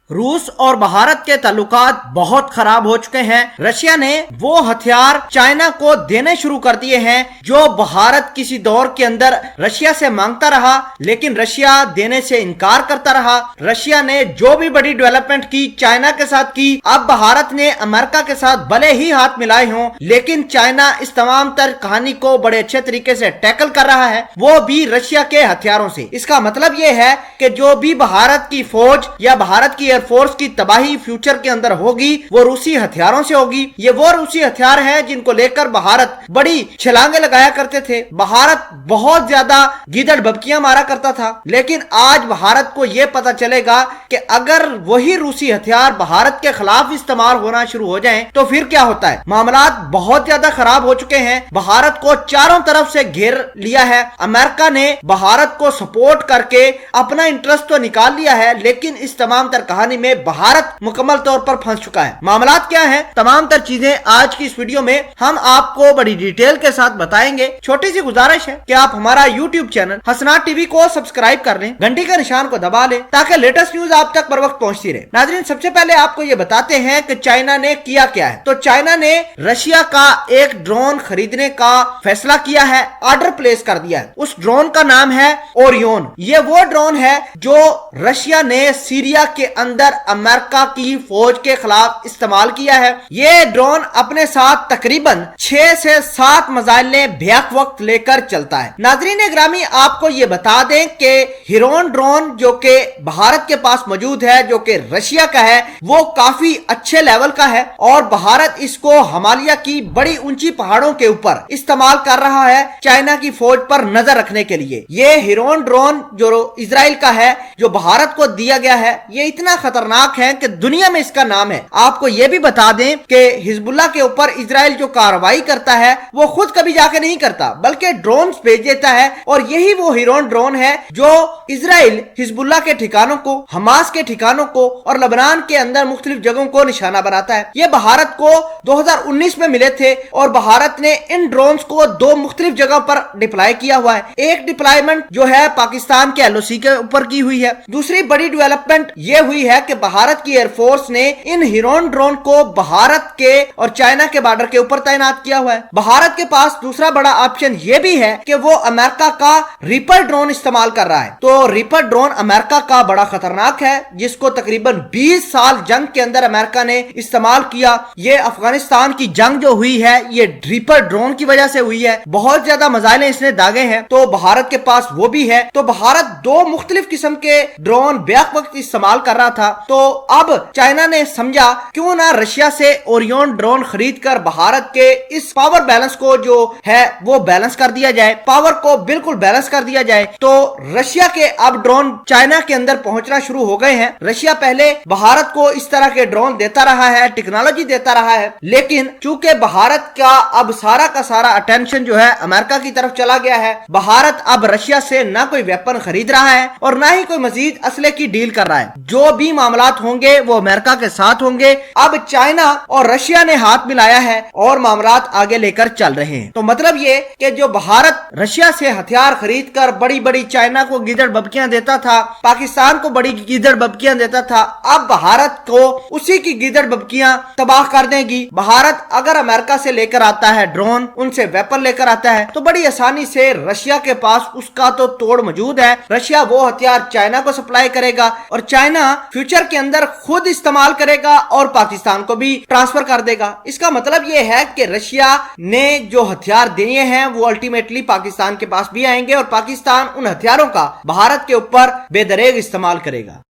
रूस और भारत के ताल्लुकात बहुत खराब हो चुके हैं। रशिया ने वो हथियार चाइना को देने शुरू कर दिए हैं जो भारत किसी दौर के अंदर रशिया से मांगता रहा, लेकिन रशिया देने से इनकार करता रहा। रशिया ने जो भी बड़ी डेवलपमेंट की चाइना के साथ की। अब भारत ने अमेरिका के साथ भले ही हाथ मिलाए हों, लेकिन चाइना इस तमाम तर कहानी को बड़े अच्छे तरीके से टैकल कर रहा है, वो भी रशिया के हथियारों से। इसका मतलब ये है कि जो भी भारत की फौज या भारत की एयरफोर्स की तबाही फ्यूचर के अंदर होगी वो रूसी हथियारों से होगी। ये वो रूसी हथियार हैं जिनको लेकर भारत बड़ी छलांगे लगाया करते थे। भारत बहुत ज्यादा गीदड़ बबकियां मारा करता था, लेकिन आज भारत को यह पता चलेगा कि अगर वही रूसी हथियार भारत के खिलाफ इस्तेमाल होना शुरू हो जाएं तो फिर क्या होता है। मामलात बहुत ज्यादा खराब हो चुके हैं। भारत को चारों तरफ से घेर लिया है। अमेरिका ने भारत को सपोर्ट करके अपना इंटरेस्ट तो निकाल लिया है, लेकिन इस तमाम तर कहानी में भारत मुकम्मल तौर पर फंस चुका है। मामलात क्या है, तमाम तर चीजें आज की इस वीडियो में हम आपको बड़ी डिटेल के साथ बताएंगे। छोटी सी गुजारिश है कि आप हमारा यूट्यूब चैनल हसनाट टीवी को सब्सक्राइब कर लें, घंटी के निशान को दबा लें ताकि लेटेस्ट न्यूज आप तक बर वक्त पहुंचती रहे। नाज़रीन, सबसे पहले आपको ये बताते हैं कि चाइना ने किया क्या है। तो चाइना ने रशिया का एक ड्रोन खरीदने का फैसला किया है, ऑर्डर प्लेस कर दिया है। उस ड्रोन का नाम है ओरियन। ये वो ड्रोन है जो रशिया ने सीरिया के अंदर अमेरिका की फौज के खिलाफ इस्तेमाल किया है। ये ड्रोन अपने साथ तकरीबन 6 से 7 मिसाइलें बैक वक्त लेकर चलता है। नाज़रीन ग्रामी, आपको ये बता दें कि हिरोन ड्रोन जो कि भारत के पास मौजूद है, जो कि रशिया का है, वो काफी अच्छे लेवल का है और भारत इसको हिमालय की बड़ी ऊंची पहाड़ों के ऊपर इस्तेमाल कर रहा है चाइना की फौज पर नजर रखने के लिए। ये हिरोन ड्रोन जो इजराइल का है, जो भारत को दिया गया है, ये इतना खतरनाक है कि दुनिया में इसका नाम है। आपको ये भी बता दें कि हिजबुल्लाह के ऊपर इजराइल जो कार्रवाई करता है वो खुद कभी जाके नहीं करता, बल्कि ड्रोन भेज देता है। और यही वो हिरोन ड्रोन है जो इजराइल हिजबुल्लाह के ठिकानों को, हमास के ठिकानों को और लबनान के अंदर मुख्तलिफ जगहों को निशाना बनाता है। ये भारत को 2019 में मिले थे और भारत ने इन ड्रोन्स को 2 मुख्तलिफ जगह पर डिप्लॉय किया हुआ है। एक डिप्लॉयमेंट जो है पाकिस्तान के LOC के ऊपर की हुई है। दूसरी बड़ी डेवलपमेंट ये हुई है कि भारत की एयरफोर्स ने इन हिरोन ड्रोन को भारत के और चाइना के बॉर्डर के ऊपर तैनात किया हुआ है। भारत के पास दूसरा बड़ा ऑप्शन ये भी है कि वो अमेरिका का रीपर ड्रोन इस्तेमाल कर रहा है। तो रीपर ड्रोन अमेरिका का बड़ा खतरनाक है, जिसको तकरीबन 20 साल जंग के अंदर अमेरिका ने इस्तेमाल किया। ये अफगानिस्तान की जंग जो हुई है ये रीपर ड्रोन की वजह से हुई है। बहुत ज्यादा मिसाइलें इसने दागे हैं, तो भारत के पास वो भी है। तो भारत 2 मुख्तलिफ किस्म के ड्रोन बैक वक्त इस्तेमाल कर रहा था। तो अब चाइना ने समझा क्यों ना रशिया से ओरियन ड्रोन खरीद कर भारत के इस पावर बैलेंस को जो है वो बैलेंस कर दिया जाए, पावर को बिल्कुल बैलेंस कर दिया जाए। तो रशिया के अब ड्रोन चाइना के अंदर पहुंचना शुरू हो गए हैं। रशिया पहले भारत को इस तरह के ड्रोन देता रहा है, टेक्नोलॉजी देता रहा है, लेकिन चूंकि भारत का अब सारा का सारा अटेंशन जो है अमेरिका की तरफ चला गया है, भारत अब रशिया से ना कोई वेपन खरीद रहा है और ना ही कोई मजीद असले की डील कर रहा है। जो भी मामलात होंगे वो अमेरिका के साथ होंगे। अब चाइना और रशिया ने हाथ मिलाया है और मामलात आगे लेकर चल रहे हैं। तो मतलब ये कि जो भारत रशिया से हथियार खरीद कर बड़ी बड़ी चाइना को गीदड़ बबकियां देता था, पाकिस्तान को बड़ी गीदड़ बबकियां देता था, अब भारत को उसी की गीदड़ बबकियां तबाह कर देगी। भारत अगर अमेरिका से लेकर आता है ड्रोन, उनसे वेपन लेकर आता है, तो बड़ी आसानी से रशिया के पास उसका तो तोड़ मौजूद है। रशिया वो हथियार चाइना को सप्लाई करेगा और चाइना फ्यूचर के अंदर खुद इस्तेमाल करेगा और पाकिस्तान को भी ट्रांसफर कर देगा। इसका मतलब ये है कि रशिया ने जो हथियार दिए हैं वो अल्टीमेटली पाकिस्तान के पास भी आएंगे और पाकिस्तान उन हथियारों का भारत के ऊपर बेदरेग इस्तेमाल करेगा।